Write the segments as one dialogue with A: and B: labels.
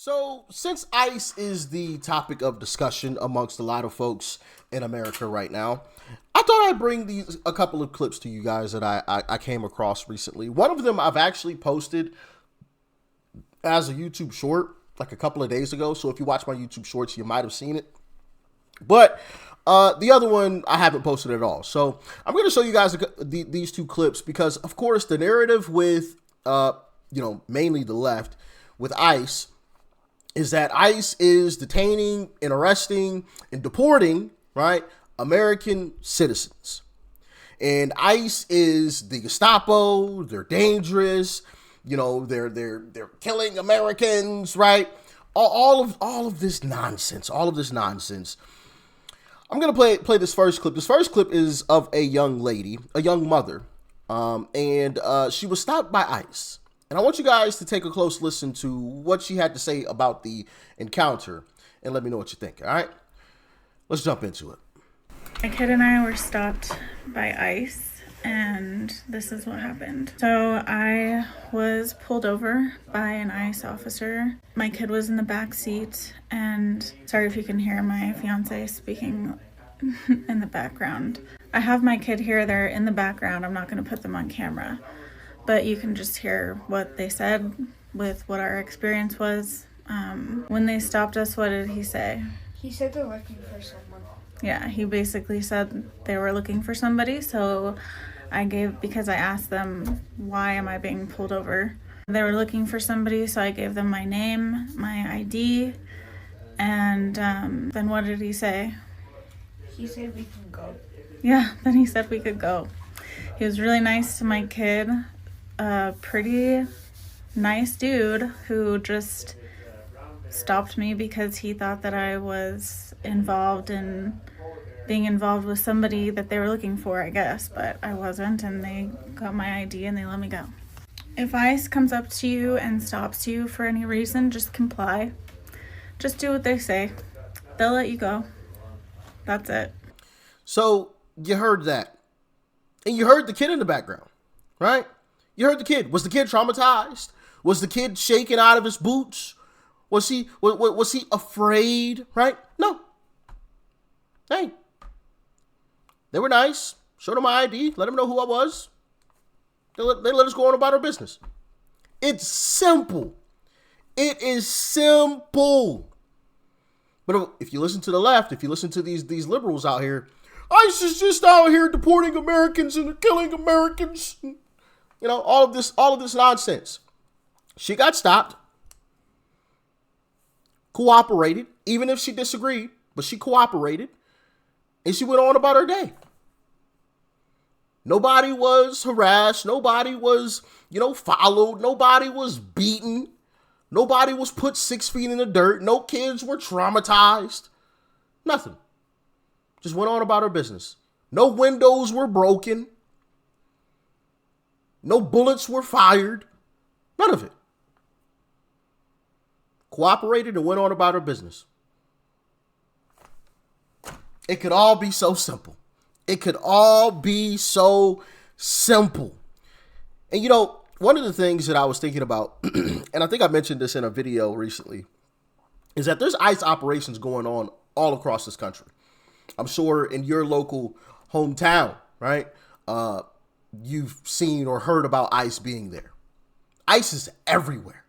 A: So, since ICE is the topic of discussion amongst a lot of folks in America right now, I thought I'd bring a couple of clips to you guys that I came across recently. One of them I've actually posted as a YouTube short like a couple of days ago. So if you watch my YouTube shorts, you might have seen it. But the other one I haven't posted at all. So I'm going to show you guys these two clips because, of course, the narrative with, mainly the left with ICE is that ICE is detaining and arresting and deporting, right, American citizens. And ICE is the Gestapo. They're dangerous. They're killing Americans, right? All of this nonsense. All of this nonsense. I'm gonna play this first clip. This first clip is of a young lady, a young mother, and she was stopped by ICE. And I want you guys to take a close listen to what she had to say about the encounter, and let me know what you think. All right, let's jump into it.
B: My kid and I were stopped by ICE, and this is what happened. So I was pulled over by an ICE officer. My kid was in the back seat, and sorry if you can hear my fiance speaking in the background. I have my kid here. They're in the background. I'm not going to put them on camera, but you can just hear what they said with what our experience was. When they stopped us, what did he say?
C: He said they're looking for someone.
B: Yeah, he basically said they were looking for somebody, so because I asked them, why am I being pulled over? They were looking for somebody, so I gave them my name, my ID, and then what did he say?
C: He said we can go.
B: Yeah, then he said we could go. He was really nice to my kid, a pretty nice dude who just stopped me because he thought that I was being involved with somebody that they were looking for, I guess, but I wasn't, and they got my ID and they let me go. If ICE comes up to you and stops you for any reason, just comply. Just do what they say. They'll let you go. That's it.
A: So you heard that. And you heard the kid in the background, right? You heard the kid. Was the kid traumatized? Was the kid shaking out of his boots? Was he afraid, right? No. Hey. They were nice. Showed them my ID. Let them know who I was. They let us go on about our business. It's simple. It is simple. But if you listen to the left, if you listen to these liberals out here, ICE is just out here deporting Americans and killing Americans. All of this nonsense. She got stopped. Cooperated, even if she disagreed, but she cooperated. And she went on about her day. Nobody was harassed. Nobody was, followed. Nobody was beaten. Nobody was put 6 feet in the dirt. No kids were traumatized. Nothing. Just went on about her business. No windows were broken. No bullets were fired. None of it. Cooperated and went on about her business. It could all be so simple. It could all be so simple. And one of the things that I was thinking about, and I think I mentioned this in a video recently, is that there's ICE operations going on all across this country. I'm sure in your local hometown, right? You've seen or heard about ICE being there. ICE is everywhere.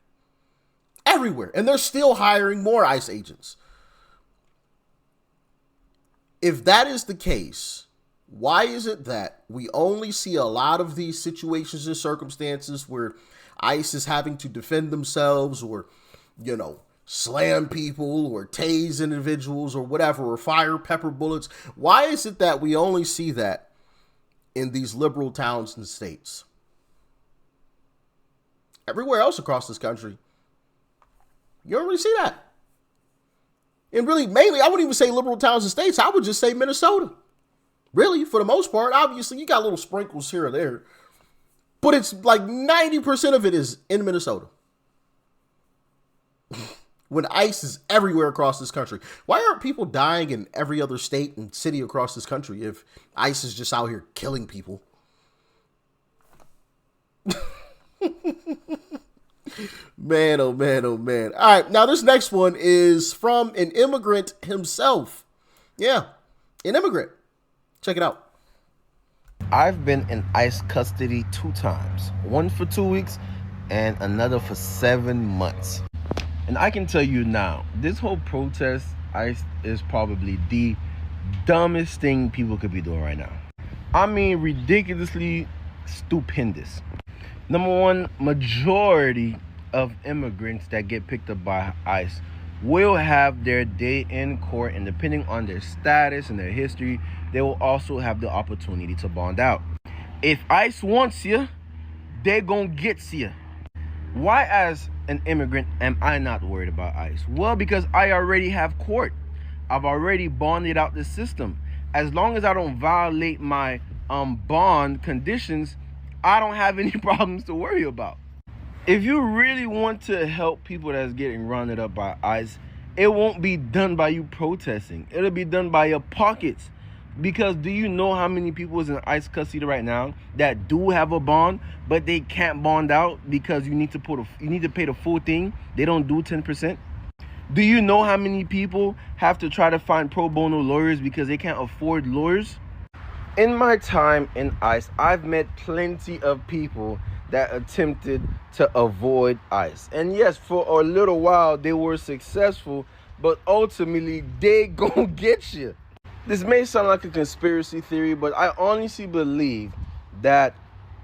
A: Everywhere. And they're still hiring more ICE agents. If that is the case, why is it that we only see a lot of these situations and circumstances where ICE is having to defend themselves or, slam people or tase individuals or whatever, or fire pepper bullets? Why is it that we only see that in these liberal towns and states? Everywhere else across this country, you don't really see that. And really, mainly, I wouldn't even say liberal towns and states. I would just say Minnesota. Really, for the most part. Obviously, you got little sprinkles here or there. But it's like 90% of it is in Minnesota. When ICE is everywhere across this country. Why aren't people dying in every other state and city across this country if ICE is just out here killing people? Man, oh man, oh man. All right, now this next one is from an immigrant himself. Yeah, an immigrant. Check it out.
D: I've been in ICE custody 2 times, one for 2 weeks and another for 7 months. And I can tell you now, this whole protest, ICE is probably the dumbest thing people could be doing right now. I mean, ridiculously stupendous. Number one, majority of immigrants that get picked up by ICE will have their day in court, and depending on their status and their history, they will also have the opportunity to bond out. If ICE wants you, they're gonna get you. Why, as an immigrant, am I not worried about ICE? Well, because I already have court. I've already bonded out the system. As long as I don't violate my bond conditions, I don't have any problems to worry about. If you really want to help people that's getting rounded up by ICE, it won't be done by you protesting. It'll be done by your pockets. Because do you know how many people is in ICE custody right now that do have a bond, but they can't bond out because you need to pay the full thing? They don't do 10%. Do you know how many people have to try to find pro bono lawyers because they can't afford lawyers? In my time in ICE, I've met plenty of people that attempted to avoid ICE. And yes, for a little while they were successful, but ultimately they gonna get you. This may sound like a conspiracy theory, but I honestly believe that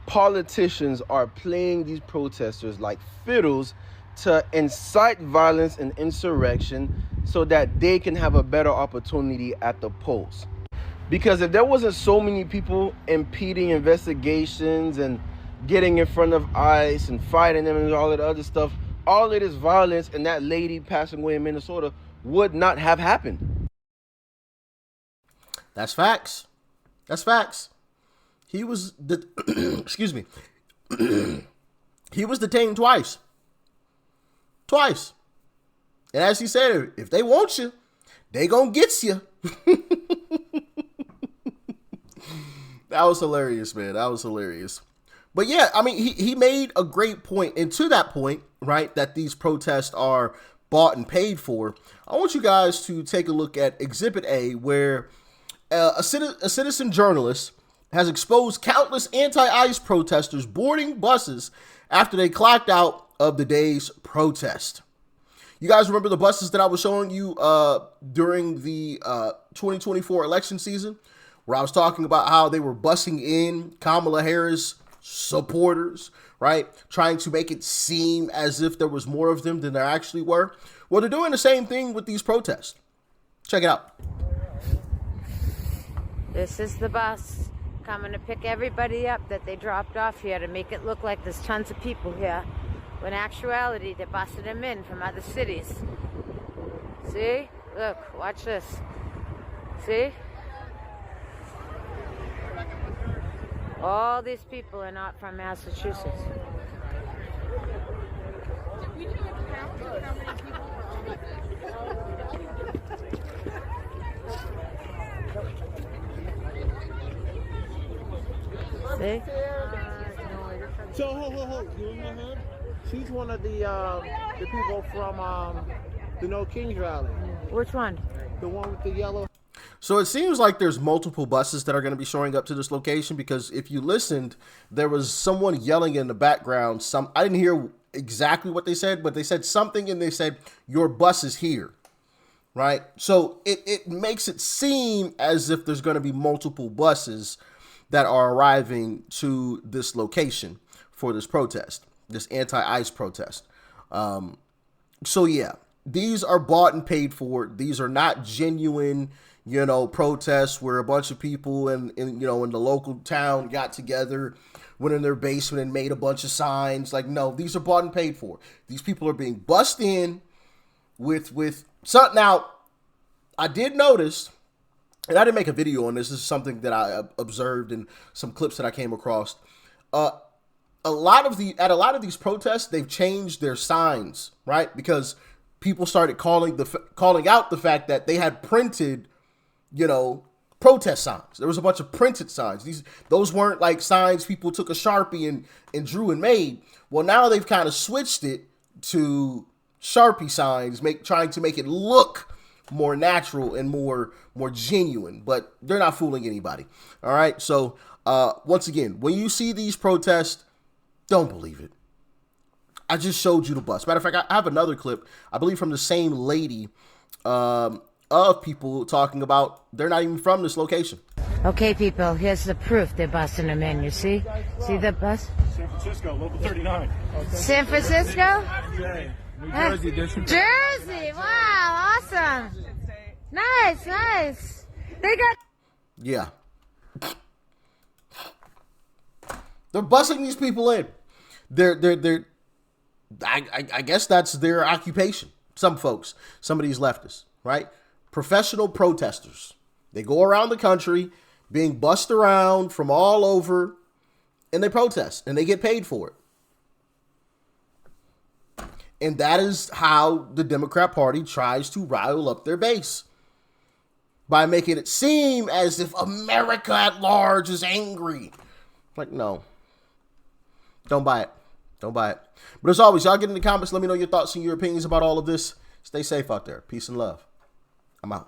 D: politicians are playing these protesters like fiddles to incite violence and insurrection so that they can have a better opportunity at the polls. Because if there wasn't so many people impeding investigations and getting in front of ICE and fighting them and all of the other stuff, all of this violence and that lady passing away in Minnesota would not have happened.
A: That's facts. That's facts. He was excuse me. He was detained twice. Twice. And as he said, if they want you, they gonna get you. That was hilarious, man. That was hilarious. But yeah, I mean, he made a great point. And to that point, right, that these protests are bought and paid for, I want you guys to take a look at Exhibit A, where a citizen journalist has exposed countless anti-ICE protesters boarding buses after they clocked out of the day's protest. You guys remember the buses that I was showing you during the 2024 election season, where I was talking about how they were bussing in Kamala Harris supporters, right? Trying to make it seem as if there was more of them than there actually were. Well, they're doing the same thing with these protests. Check it out.
E: This is the bus coming to pick everybody up that they dropped off here to make it look like there's tons of people here. When in actuality, they're busing them in from other cities. See? Look, watch this. See? All these people are not from Massachusetts. See?
F: So, hold. You know her? She's one of the people from the No Kings rally.
E: Which one?
F: The one with the yellow.
A: So it seems like there's multiple buses that are going to be showing up to this location, because if you listened, there was someone yelling in the background. I didn't hear exactly what they said, but they said something, and they said, "Your bus is here." Right? So it makes it seem as if there's going to be multiple buses that are arriving to this location for this protest, this anti-ICE protest. So yeah, these are bought and paid for. These are not genuine, protests where a bunch of people in the local town got together, went in their basement and made a bunch of signs. Like, no, these are bought and paid for. These people are being bussed in with something. Now, I did notice, and I didn't make a video on this. This is something that I observed in some clips that I came across. At a lot of these protests, they've changed their signs, right? Because people started calling out the fact that they had printed, protest signs. There was a bunch of printed signs. Those weren't like signs people took a Sharpie and drew and made. Well, now they've kind of switched it to Sharpie signs, trying to make it look more natural and more genuine, but they're not fooling anybody. All right. So once again, when you see these protests, don't believe it. I just showed you the bus. Matter of fact, I have another clip, I believe from the same lady, of people talking about they're not even from this location.
E: Okay, people, here's the proof they're busting them in. You see? See the bus?
G: San Francisco, local 39.
E: San Francisco?
G: Okay. New Jersey, district.
E: Jersey! Wow, awesome. Nice. They got...
A: Yeah. They're busing these people in. I guess that's their occupation. Some folks, some of these leftists, right? Professional protesters. They go around the country being bussed around from all over, and they protest, and they get paid for it. And that is how the Democrat Party tries to rile up their base, by making it seem as if America at large is angry. Like, no. Don't buy it. Don't buy it. But as always, y'all get in the comments. Let me know your thoughts and your opinions about all of this. Stay safe out there. Peace and love. I'm out.